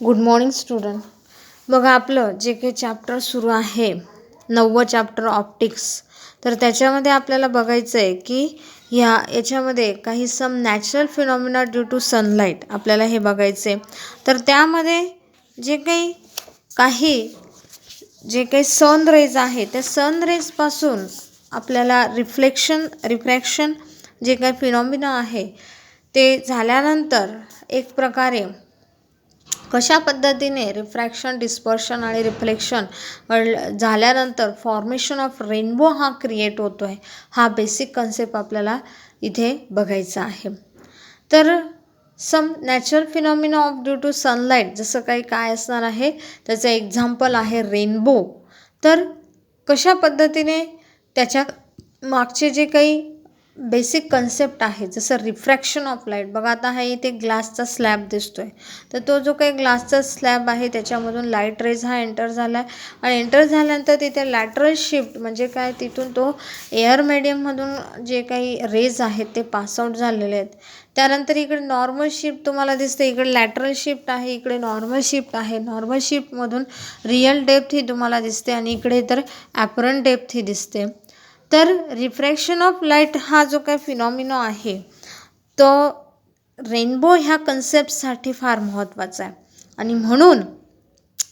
Good morning student. बघा आपलं जे काही चॅप्टर सुरू आहे 9वं चॅप्टर ऑप्टिक्स. तर त्याच्यामध्ये आपल्याला बघायचं आहे की याच्यामध्ये काही some natural phenomena due to sunlight आपल्याला हे बघायचं आहे. तर त्यामध्ये जे काही सन रेज आहे त्या सन रेजपासून आपल्याला रिफ्रॅक्शन जे काही फिनॉमिना आहे ते झाल्यानंतर एक प्रकारे कशा पद्धतीने रिफ्रॅक्शन, डिस्पर्शन आणि रिफ्लेक्शन झाल्यानंतर फॉर्मेशन ऑफ रेनबो हा क्रिएट होतो आहे, हा बेसिक कन्सेप्ट आपल्याला इथे बघायचा आहे. तर some natural phenomena of due to sunlight जसं काही काय असणार आहे त्याचं एक्झाम्पल आहे रेनबो. तर कशा पद्धतीने त्याच्या मागचे जे काही बेसिक कन्सेप्ट आहे जसं रिफ्रॅक्शन ऑफ लाईट. बघा आता हा इथे ग्लासचा स्लॅब दिसतोय, तर तो जो काही ग्लासचा स्लॅब आहे त्याच्यामधून लाईट रेज हा एंटर झाला आहे आणि एंटर झाल्यानंतर तिथे लॅटरल शिफ्ट म्हणजे काय, तिथून तो एअर मीडियममधून जे काही रेज आहेत ते पासआउट झालेले आहेत. त्यानंतर इकडे नॉर्मल शिफ्ट तुम्हाला दिसते, इकडे लॅटरल शिफ्ट आहे, इकडे नॉर्मल शिफ्ट आहे. नॉर्मल शिफ्टमधून रिअल डेप्थ ही तुम्हाला दिसते आणि इकडे तर ॲपरंट डेप्थ ही दिसते. तर रिफ्रॅक्शन ऑफ लाईट हा जो काही फिनॉमिना आहे तो रेनबो ह्या कन्सेप्टसाठी फार महत्त्वाचा आहे आणि म्हणून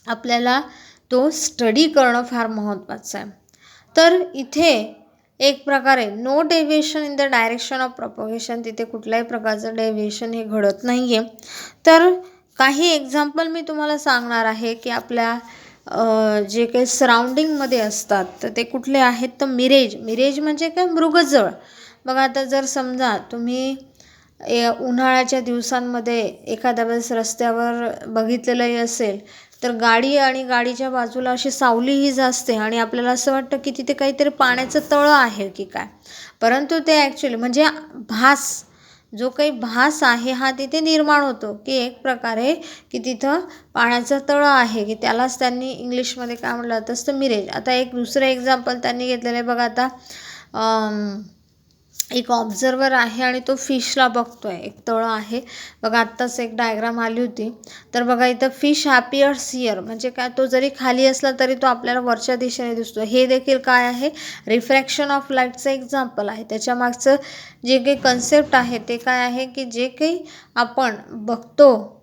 आपल्याला तो स्टडी करणं फार महत्त्वाचं आहे. तर इथे एक प्रकारे no deviation in the direction of propagation, तिथे कुठल्याही प्रकारचं डेव्हिएशन हे घडत नाही आहे. तर काही एक्झाम्पल मी तुम्हाला सांगणार आहे की आपल्या जे काही सराउंडिंगमध्ये असतात तर ते कुठले आहेत. तर मिरेज म्हणजे काय, मृगजळ. बघा आता जर समजा तुम्ही उन्हाळ्याच्या दिवसांमध्ये एखाद्या वेळेस रस्त्यावर बघितलेलंही असेल तर गाडी आणि गाडीच्या बाजूला अशी सावलीही असते आणि आपल्याला असं वाटतं की तिथे काहीतरी पाण्याचं तळं आहे की काय, परंतु ते ॲक्च्युली म्हणजे जो काही भास आहे हा तिथे निर्माण होतो की एक प्रकारे की तिथं पाण्याचं तळं आहे, की त्यालाच त्यांनी इंग्लिशमध्ये काय म्हटलं जातं असतं, मिरेज. आता एक दुसरं एक्झाम्पल त्यांनी घेतलेलं आहे. बघा आता एक ऑब्झर्वर आहे आणि तो फिशला बघतोय, एक तळं आहे. बघा आत्ताच एक डायग्राम आली होती. तर बघा इथं फिश हॅपियर्स हिअर म्हणजे काय, तो जरी खाली असला तरी तो आपल्याला वरच्या दिशेने दिसतो. हे देखील काय आहे, रिफ्रॅक्शन ऑफ लाईटचं एक्झाम्पल आहे. त्याच्या मागचं जे काही कन्सेप्ट आहे ते काय आहे की जे काही आपण बघतो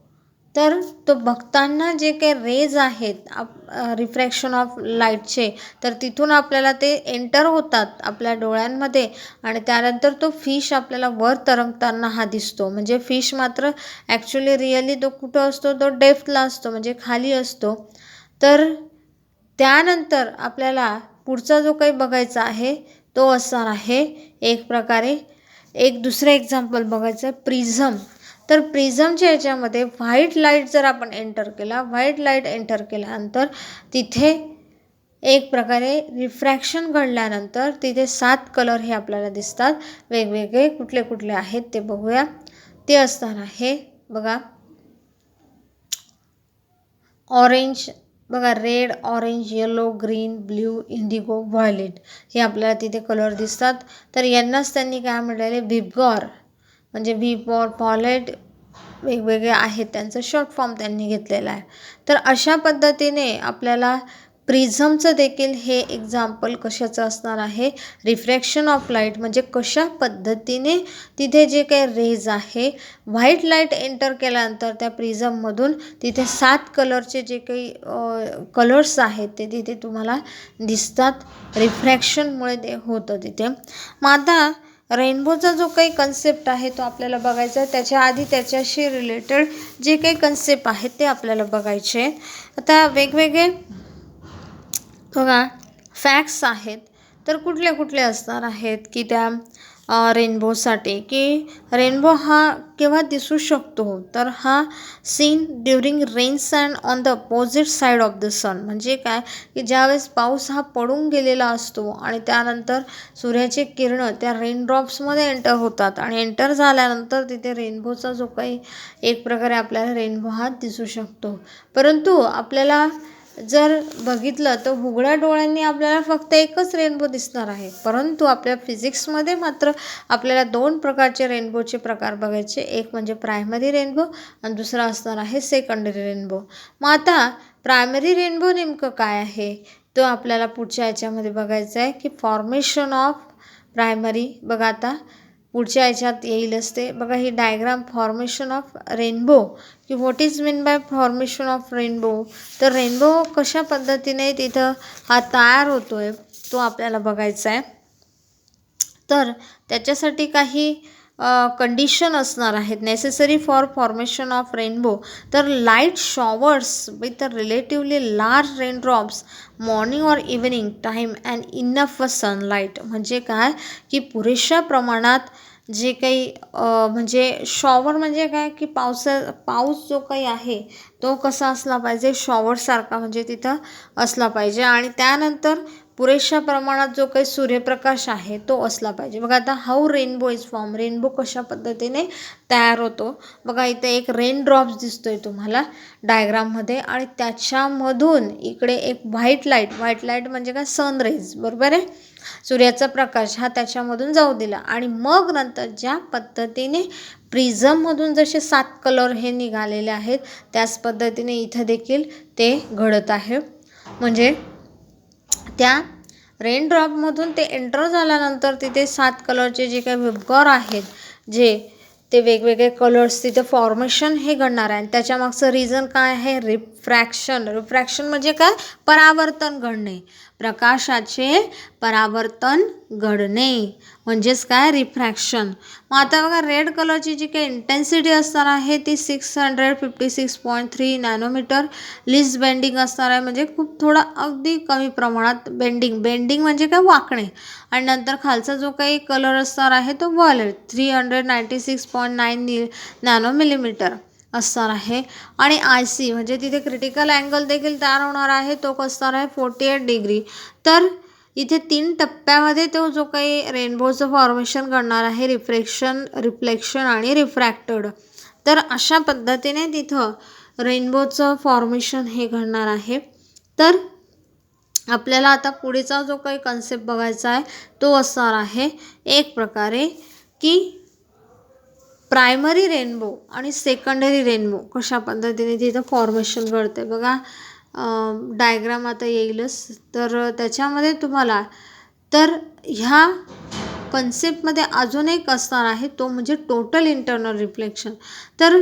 तर तो बघताना जे काही रेज आहेत रिफ्रॅक्शन ऑफ लाईटचे तर तिथून आपल्याला ते एंटर होतात आपल्या डोळ्यांमध्ये आणि त्यानंतर तो फिश आपल्याला वर तरंगताना हा दिसतो. म्हणजे फिश मात्र ॲक्च्युली रिअली तो कुठं असतो, तो डेप्थला असतो म्हणजे खाली असतो. तर त्यानंतर आपल्याला पुढचा जो काही बघायचा आहे तो असणार आहे एक प्रकारे एक दुसरं एक्झाम्पल बघायचं आहे, प्रिझम. तर प्रिझमच्या याच्यामध्ये व्हाईट लाईट जर आपण एंटर केल्यानंतर तिथे एक प्रकारे रिफ्रॅक्शन घडल्यानंतर तिथे 7 कलर हे आपल्याला दिसतात वेगवेगळे. कुठले कुठले आहेत ते बघूया. ते असणार आहे बघा ऑरेंज, बघा red, orange, yellow, green, blue, Indigo, violet हे आपल्याला तिथे कलर दिसतात. तर यांनाच त्यांनी काय म्हटलेले, व्हिगॉर म्हणजे व्ही पॉलेट वेगवेगळे आहेत त्यांचं शॉर्ट फॉर्म त्यांनी घेतलेला आहे. तर अशा पद्धतीने आपल्याला प्रिझमचं देखील हे एक्झाम्पल कशाचं असणार आहे, रिफ्रॅक्शन ऑफ लाईट म्हणजे कशा पद्धतीने तिथे जे काही रेज आहे व्हाईट लाईट एंटर केल्यानंतर त्या प्रिझममधून तिथे 7 कलरचे जे काही कलर्स आहेत ते तिथे तुम्हाला दिसतात रिफ्रॅक्शनमुळे ते होतं तिथे. मग आता रेनबोचा जो काही कन्सेप्ट आहे तो आपल्याला बघायचा आहे. त्याच्या आधी त्याच्याशी रिलेटेड जे काही कन्सेप्ट आहेत ते आपल्याला बघायचे. आता वेगवेगळे बघा फॅक्ट्स आहेत. तर कुठले कुठले असणार आहेत की त्या रेनबोसाठी, की रेनबो हा केव्हा दिसू शकतो, तर हा scene during rains and on the opposite side of the sun. म्हणजे काय की ज्यावेळेस पाऊस हा पडून गेलेला असतो आणि त्यानंतर सूर्याचे किरणं त्या रेनड्रॉप्समध्ये एंटर होतात आणि एंटर झाल्यानंतर तिथे रेनबोचा जो काही एक प्रकारे आपल्याला रेनबो हा दिसू शकतो. परंतु आपल्याला जर बघितलं तर उघड्या डोळ्यांनी आपल्याला फक्त एकच रेनबो दिसणार आहे, परंतु आपल्या फिजिक्समध्ये मात्र आपल्याला 2 प्रकारचे रेनबोचे प्रकार बघायचे. एक म्हणजे प्रायमरी रेनबो आणि दुसरा असणार आहे सेकंडरी रेनबो. मग आता प्रायमरी रेनबो नेमकं काय आहे तो आपल्याला पुढच्या याच्यामध्ये बघायचं आहे की फॉर्मेशन ऑफ प्रायमरी. बघा आता पुढच्या याच्यात येईलच ते. बघा ही डायग्राम फॉर्मेशन ऑफ रेनबो की what is mean by formation of rainbow. तर रेनबो कशा पद्धतीने तिथं हा तयार होतो आहे तो आपल्याला बघायचा आहे. तर त्याच्यासाठी काही कंडिशन असणार आहेत necessary for formation of rainbow. तर light showers with a relatively large raindrops morning or evening time and enough sunlight. म्हणजे काय की पुरेशा प्रमाणात जे काही म्हणजे शॉवर म्हणजे काय की पाऊस जो काही आहे तो कसा असला पाहिजे शॉवरसारखा म्हणजे तिथं असला पाहिजे आणि त्यानंतर पुरेशा प्रमाणात जो काही सूर्यप्रकाश आहे तो असला पाहिजे. बघा आता how rainbow is form. Rainbow कशा पद्धतीने तयार होतो. बघा इथे एक रेन ड्रॉप्स दिसतोय तुम्हाला डायग्राममध्ये आणि त्याच्यामधून इकडे एक व्हाईट लाईट म्हणजे काय सनरेज बरोबर आहे. सूर्याचा प्रकाश हा त्याच्यामधून जाऊ दिला आणि मग नंतर ज्या पद्धतीने प्रिझममधून जसे 7 कलर हे निघालेले आहेत त्याच पद्धतीने इथं देखील ते घडत आहे. म्हणजे त्या रेनड्रॉपमधून ते एंटर झाल्यानंतर तिथे 7 कलरचे जे काही विबगॉर आहेत जे ते वेगवेगळे कलर्स तिथे फॉर्मेशन हे घडणार आहे. त्याच्यामागचं रिझन काय आहे रिफ्रॅक्शन म्हणजे काय परावर्तन घडणे. प्रकाशाचे परावर्तन घडणे म्हणजेच काय रिफ्रॅक्शन. मग आता बघा रेड कलरची जी काही इंटेन्सिटी असणार आहे ती 656.3 नॅनोमीटर. लिस्ट बेंडिंग असणार आहे म्हणजे खूप थोडा अगदी कमी प्रमाणात बेंडिंग म्हणजे काय वाकणे. आणि नंतर खालचा जो काही कलर असणार आहे तो व्हायोलेट 396.9 नॅनोमिलीमीटर असणार आहे. आणि IC म्हणजे तिथे क्रिटिकल अँगल देखील तयार होणार आहे तो असणार आहे 48 डिग्री. तर इथे 3 टप्प्यामध्ये तो जो काही रेनबोचं फॉर्मेशन करणार आहे रिफ्लेक्शन आणि रिफ्रॅक्टेड. तर अशा पद्धतीने तिथं रेनबोचं फॉर्मेशन हे घडणार आहे. तर आपल्याला आता पुढेचा जो काही कन्सेप्ट बघायचा आहे तो असणार आहे एक प्रकारे की प्रायमरी रेनबो आणि सेकंडरी रेनबो कशा पद्धतीने तिथं फॉर्मेशन घडते. बघा डायग्राम आता येईलच. तर त्याच्यामध्ये तुम्हाला तर ह्या कन्सेप्टमध्ये अजून एक असणार आहे तो म्हणजे टोटल इंटरनल रिफ्लेक्शन. तर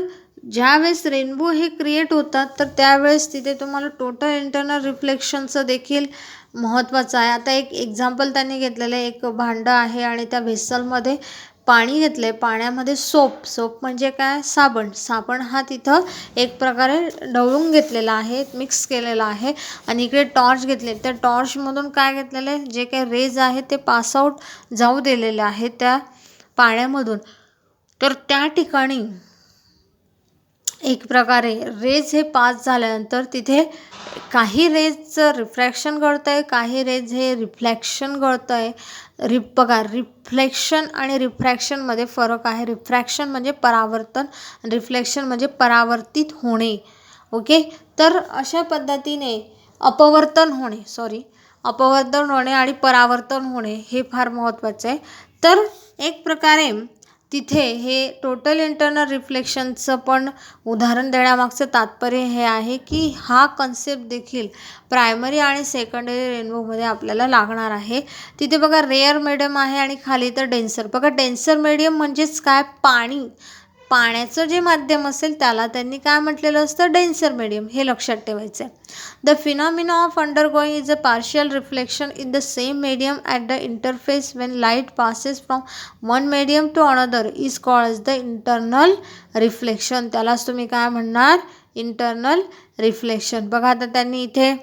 ज्यावेळेस रेनबो हे क्रिएट होतात तर त्यावेळेस तिथे तुम्हाला टोटल इंटरनल रिफ्लेक्शनचं देखील महत्त्वाचं आहे. आता एक एक्झाम्पल त्यांनी घेतलेलं आहे. एक भांडं आहे आणि त्या व्हेसलमध्ये पाणी घेतलं आहे. पाण्यामध्ये सोप म्हणजे काय साबण हा तिथं एक प्रकारे ढवळून घेतलेला आहे मिक्स केलेला आहे आणि इकडे टॉर्च घेतले. त्या टॉर्चमधून काय घेतलेलं आहे जे काही रेज आहेत ते पासआउट जाऊ दिलेले आहेत त्या पाण्यामधून. तर त्या ठिकाणी एक प्रकारे रेज हे पास झाल्यानंतर तिथे काही रेजचं रिफ्रॅक्शन घडतं आहे काही रेज हे रिफ्लॅक्शन घडतं आहे. बघा रिफ्लेक्शन आणि रिफ्रॅक्शनमध्ये फरक आहे. रिफ्रॅक्शन म्हणजे परावर्तन रिफ्लेक्शन म्हणजे परावर्तित होणे. ओके. तर अशा पद्धतीने अपवर्तन होणे आणि परावर्तन होणे हे फार महत्त्वाचं आहे. तर एक प्रकारे तिथे हे टोटल इंटरनल रिफ्लेक्शनचं पण उदाहरण देण्यामागचं तात्पर्य हे आहे की हा कन्सेप्ट देखील प्रायमरी आणि सेकंडरी रेनबोमध्ये आपल्याला लागणार आहे. तिथे बघा रेअर मीडियम आहे आणि खाली तर डेन्सर. बघा डेन्सर मीडियम म्हणजेच काय पाण्याचं जे माध्यम असेल त्याला त्यांनी काय म्हटलेलं असतं डेन्सर मीडियम हे लक्षात ठेवायचं आहे. The phenomena of undergoing is a partial reflection in the same medium at the interface when light passes from one medium to another is called as the internal reflection. त्यालाच तुम्ही काय म्हणणार internal reflection. बघा आता त्यांनी इथे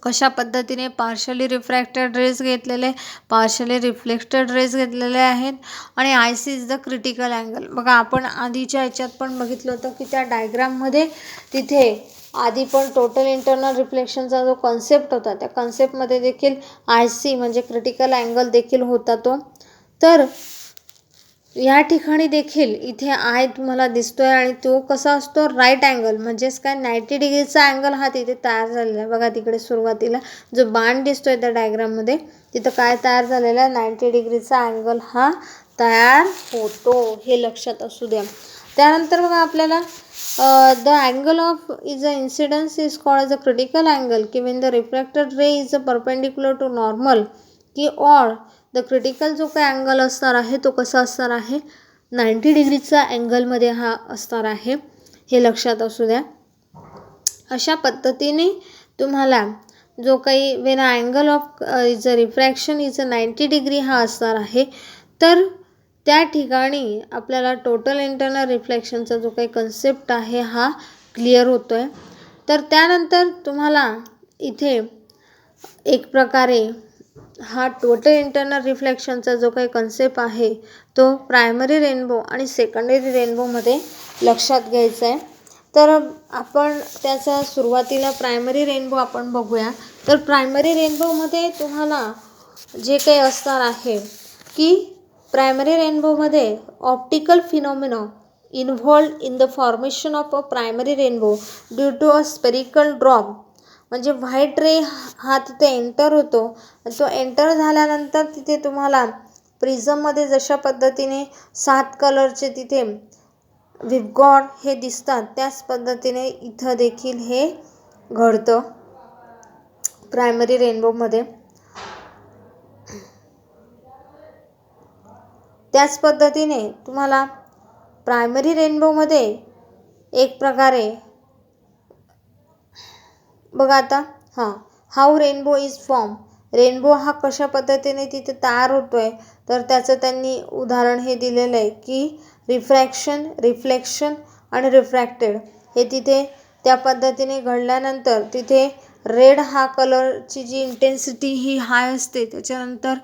कशा पद्धतीने पार्शली रिफ्रॅक्टेड रेज घेतलेले पार्शली रिफ्लेक्टेड रेज घेतलेले आहेत आणि IC is the critical angle. बघा आपण आधीच्या ह्याच्यात पण बघितलं होतं की त्या डायग्राममध्ये तिथे आधी पण टोटल इंटरनल रिफ्लेक्शनचा जो कन्सेप्ट होता त्या कन्सेप्टमध्ये देखील IC म्हणजे क्रिटिकल अँगल देखील होता तो. तर या ठिकाणी देखील इथे आय तुम्हाला दिसतोय आणि तो कसा असतो, राईट अँगल, म्हणजेच काय 90 डिग्रीचा अँगल हा तिथे तयार झालेला आहे. बघा तिकडे सुरुवातीला जो बाण दिसतोय त्या डायग्राममध्ये, तिथं काय तयार झालेला आहे, 90 डिग्रीचा अँगल हा तयार होतो, हे लक्षात असू द्या. त्यानंतर बघा आपल्याला the angle of is a incidence is called as a critical angle की when the refracted ray is a perpendicular to normal की ऑर द क्रिटिकल जो काय अँगल असणार आहे तो कसा असणार आहे, 90 डिग्रीचा अँगलमध्ये हा असणार आहे, हे लक्षात असू द्या. अशा पद्धतीने तुम्हाला जो काही Wien angle of is a refraction is a 90 degree हा असणार आहे, तर त्या ठिकाणी आपल्याला टोटल इंटरनल रिफ्लेक्शनचा जो काही कन्सेप्ट आहे हा क्लिअर होतो आहे. तर त्यानंतर तुम्हाला इथे एक प्रकारे हा टोटल इंटरनल रिफ्लेक्शनचा जो काही कन्सेप्ट आहे तो प्रायमरी रेनबो आणि सेकंडरी रेनबोमध्ये लक्षात घ्यायचा आहे. तर आपण त्याचा सुरुवातीला प्रायमरी रेनबो आपण बघूया. तर प्रायमरी रेनबोमध्ये तुम्हाला जे काही असणार आहे की प्रायमरी रेनबोमध्ये optical phenomena involved in the formation of a primary rainbow due to a spherical drop, म्हणजे व्हाईट रे हा तिथे एंटर होतो. तो एंटर झाल्यानंतर तिथे तुम्हाला प्रिझममध्ये जशा पद्धतीने 7 कलरचे तिथे विबगॉड हे दिसतात, त्याच पद्धतीने इथं देखील हे घडतं प्रायमरी रेनबोमध्ये. त्याच पद्धतीने तुम्हाला प्रायमरी रेनबोमध्ये एक प्रकारे बघा आता how rainbow is form, rainbow हा कशा पद्धतीने तिथे तयार होतो आहे, तर त्याचं त्यांनी उदाहरण हे दिलेलं आहे की रिफ्रॅक्शन, रिफ्लेक्शन आणि रिफ्रॅक्टेड हे तिथे त्या पद्धतीने घडल्यानंतर तिथे रेड हा कलरची जी इंटेन्सिटी ही हाय असते, त्याच्यानंतर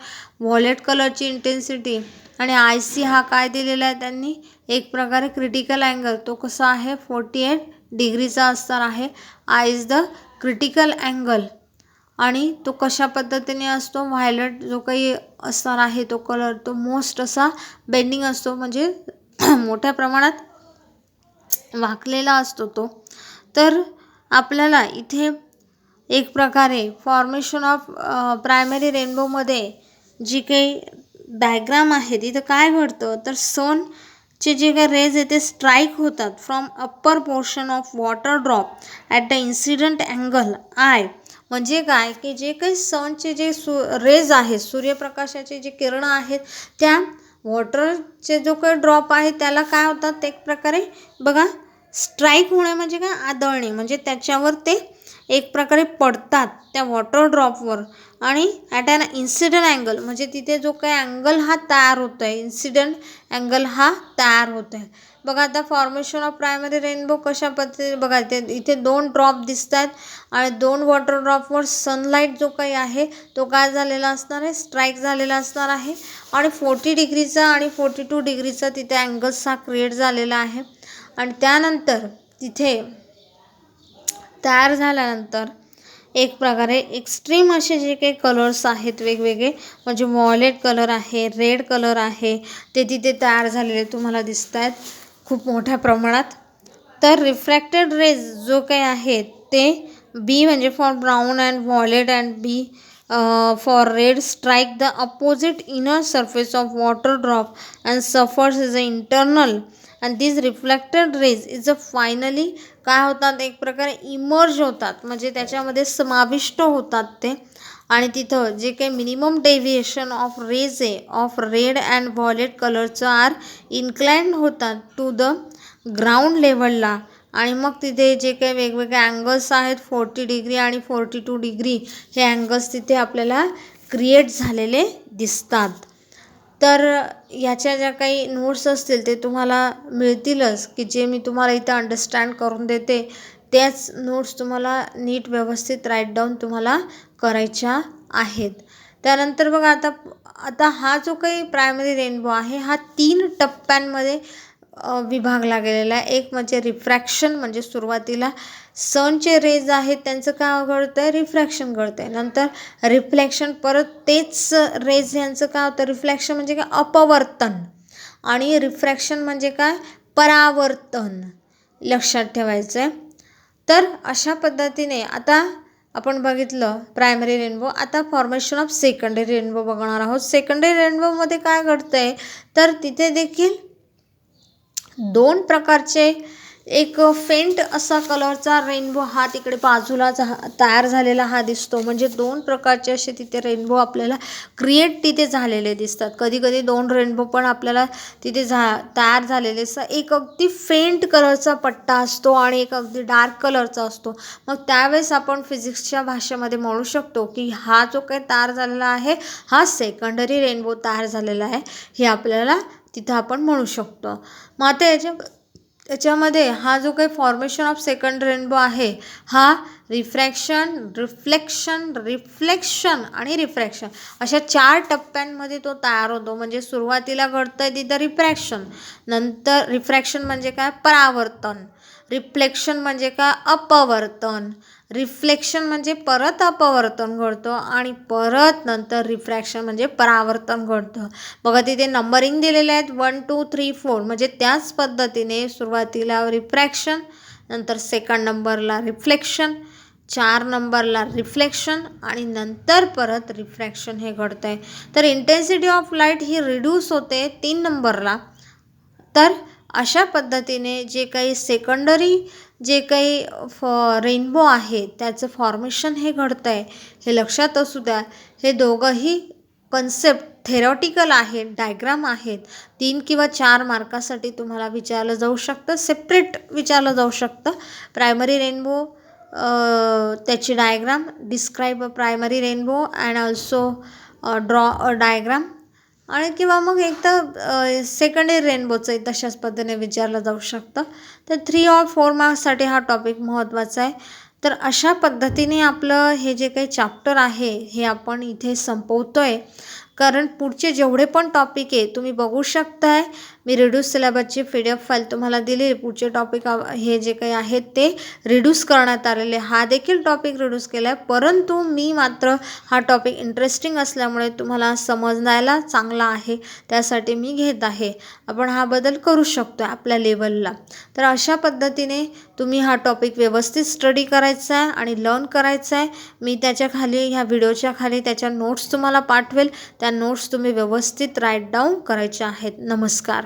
व्हॉलेट कलरची इंटेन्सिटी आणि आय सी हा काय दिलेला आहे त्यांनी, एक प्रकारे क्रिटिकल अँगल तो कसा आहे 48 डिग्रीचा असणार आहे. I is the critical angle आणि तो कशा पद्धतीने असतो, व्हायलेट जो काही असणार आहे तो कलर तो मोस्ट असा बेंडिंग असतो, म्हणजे मोठ्या प्रमाणात वाकलेला असतो तो. तर आपल्याला इथे एक प्रकारे फॉर्मेशन ऑफ प्रायमरी रेनबोमध्ये जी काही डायग्राम आहे तिथं काय घडतं, तर सनचे जे काही रेज आहे ते स्ट्राईक होतात from upper portion of water drop at the incident angle I, म्हणजे काय की जे काही सनचे जे रेज आहेत, सूर्यप्रकाशाचे जे किरणं आहेत त्या वॉटरचे जो काही ड्रॉप आहे त्याला काय होतात, एक प्रकारे बघा स्ट्राईक होणे म्हणजे काय, आदळणे, म्हणजे त्याच्यावर ते एक प्रकारे पडतात त्या वॉटर ड्रॉपवर आणि ॲट ॲन इन्सिडंट अँगल, म्हणजे तिथे जो काही अँगल हा तयार होतो आहे, इन्सिडंट अँगल हा तयार होतो आहे. बघा आता फॉर्मेशन ऑफ प्रायमरी रेनबो कशा पद्धतीने बघा इथे 2 ड्रॉप दिसत आहेत आणि 2 वॉटर ड्रॉपवर सनलाईट जो काही आहे तो काय झालेला असणार आहे, स्ट्राईक झालेला असणार आहे आणि 40 डिग्रीचा आणि 42 डिग्रीचा तिथे अँगल्स हा क्रिएट झालेला आहे. आणि त्यानंतर तिथे तयार झाल्यानंतर एक प्रकारे एक्स्ट्रीम असे जे काही कलर्स आहेत वेगवेगळे, म्हणजे व्हॉलेट कलर आहे, रेड कलर आहे, ते तिथे तयार झालेले तुम्हाला दिसत आहेत खूप मोठ्या प्रमाणात. तर रिफ्रॅक्टेड रेज जो काही आहेत ते बी म्हणजे for brown and violet and B for red strike the opposite inner surface of water drop and surface is a internal and this reflected rays is a finally काय होतात, एक प्रकारे emerge होतात, म्हणजे त्याच्यामध्ये समाविष्ट होतात ते. आणि तिथं जे काही मिनिमम डेव्हिएशन ऑफ रेज आहे ऑफ रेड अँड व्हॉलेट कलरचं आर इन्क्लाइंड होतात टू द ग्राउंड लेवलला. आणि मग तिथे जे काही वेगवेगळे अँगल्स आहेत 40 डिग्री आणि 42 डिग्री हे अँगल्स तिथे आपल्याला क्रिएट झालेले दिसतात. तर ह्याच्या ज्या काही नोट्स असतील ते तुम्हाला मिळतीलच, की जे मी तुम्हाला इथं अंडरस्टँड करून देते त्याच नोट्स तुम्हाला नीट व्यवस्थित राईट डाऊन तुम्हाला करायच्या आहेत. त्यानंतर बघा आता आता हा जो काही प्रायमरी रेनबो आहे हा 3 टप्प्यांमध्ये विभागला गेलेला आहे. एक म्हणजे रिफ्रॅक्शन, म्हणजे सुरुवातीला सनचे रेज आहेत त्यांचं काय घडतं आहे, रिफ्रॅक्शन घडतं आहे. नंतर रिफ्लेक्शन, परत तेच रेज यांचं काय होतं, रिफ्लेक्शन म्हणजे काय, अपवर्तन. आणि रिफ्रॅक्शन म्हणजे काय, परावर्तन, लक्षात ठेवायचं आहे. तर अशा पद्धतीने आता आपण बघितलं प्रायमरी रेनबो. आता फॉर्मेशन ऑफ सेकंडरी रेनबो बघणार आहोत. सेकंडरी रेनबोमध्ये काय घडतं आहे, तर तिथे देखील दोन प्रकारचे एक फेंट असा कलरचा रेनबो हा तिकडे बाजूला तयार झालेला हा दिसतो. म्हणजे दोन प्रकारचे असे तिथे रेनबो आपल्याला क्रिएट तिथे झालेले दिसतात. कधी कधी दोन रेनबो पण आपल्याला तिथे तयार झालेले असतात. एक अगदी फेंट कलरचा पट्टा असतो आणि एक अगदी डार्क कलरचा असतो. मग त्यावेळेस आपण फिजिक्सच्या भाषेमध्ये म्हणू शकतो की हा जो काही तयार झालेला आहे हा सेकंडरी रेनबो तयार झालेला आहे, हे आपल्याला तिथं आपण म्हणू शकतो. मग आता याच्यामध्ये हा जो काही फॉर्मेशन ऑफ सेकंड रेनबो आहे हा रिफ्रॅक्शन, रिफ्लेक्शन आणि रिफ्रॅक्शन अशा 4 टप्प्यांमध्ये तो तयार होतो. म्हणजे सुरुवातीला घडतं आहे तिथं रिफ्रॅक्शन, नंतर रिफ्रॅक्शन म्हणजे काय, परावर्तन, रिफ्लेक्शन म्हणजे काय, अपवर्तन, रिफ्लेक्शन म्हणजे परत अपवर्तन घडतं आणि परत नंतर रिफ्रॅक्शन म्हणजे परावर्तन घडतं. बघा तिथे नंबरिंग दिलेले आहेत 1 2 3 4. म्हणजे त्याच पद्धतीने सुरुवातीला रिफ्रॅक्शन, नंतर सेकंड नंबरला रिफ्लेक्शन, 4 नंबरला रिफ्लेक्शन आणि नंतर परत रिफ्रॅक्शन हे घडतं आहे. तर intensity of light he reduce होते 3 नंबरला. तर अशा पद्धतीने जे काही सेकंडरी जे काही रेनबो आहे त्याचं फॉर्मेशन हे घडतं आहे, हे लक्षात असू द्या. हे दोघंही कन्सेप्ट थेरॉटिकल आहेत, डायग्राम आहेत. 3 किंवा 4 मार्कासाठी तुम्हाला विचारलं जाऊ शकतं, सेपरेट विचारलं जाऊ शकतं. प्रायमरी रेनबो, त्याची diagram, describe a primary rainbow and also draw a diagram, आणि किंवा मग एक तर सेकंडरी रेनबोचं तशाच पद्धतीने विचारलं जाऊ शकतं. तर 3 or 4 मार्क्ससाठी हा टॉपिक महत्त्वाचा आहे. तर अशा पद्धतीने आपलं हे जे काही चॅप्टर आहे हे आपण इथे संपवतो आहे. कारण पुढचे जेवढे पण टॉपिक आहे तुम्ही बघू शकताय, मी रिड्यूस सिलेबसची PDF फाईल तुम्हाला दिली. पुढचे टॉपिक हे जे काही आहेत ते रिड्यूस करण्यात आलेले. हा देखील टॉपिक रिड्यूस केला आहे, परंतु मी मात्र हा टॉपिक इंटरेस्टिंग असल्यामुळे तुम्हाला समजायला चांगला आहे त्यासाठी मी घेत आहे. आपण हा बदल करू शकतो आपल्या लेवलला. तर अशा पद्धतीने तुम्ही हा टॉपिक व्यवस्थित स्टडी करायचा आहे आणि लर्न करायचा आहे. मी त्याच्या खाली, ह्या व्हिडिओच्या खाली त्याच्या नोट्स तुम्हाला पाठवेल. त्या नोट्स तुम्ही व्यवस्थित राईट डाऊन करायच्या आहेत. नमस्कार.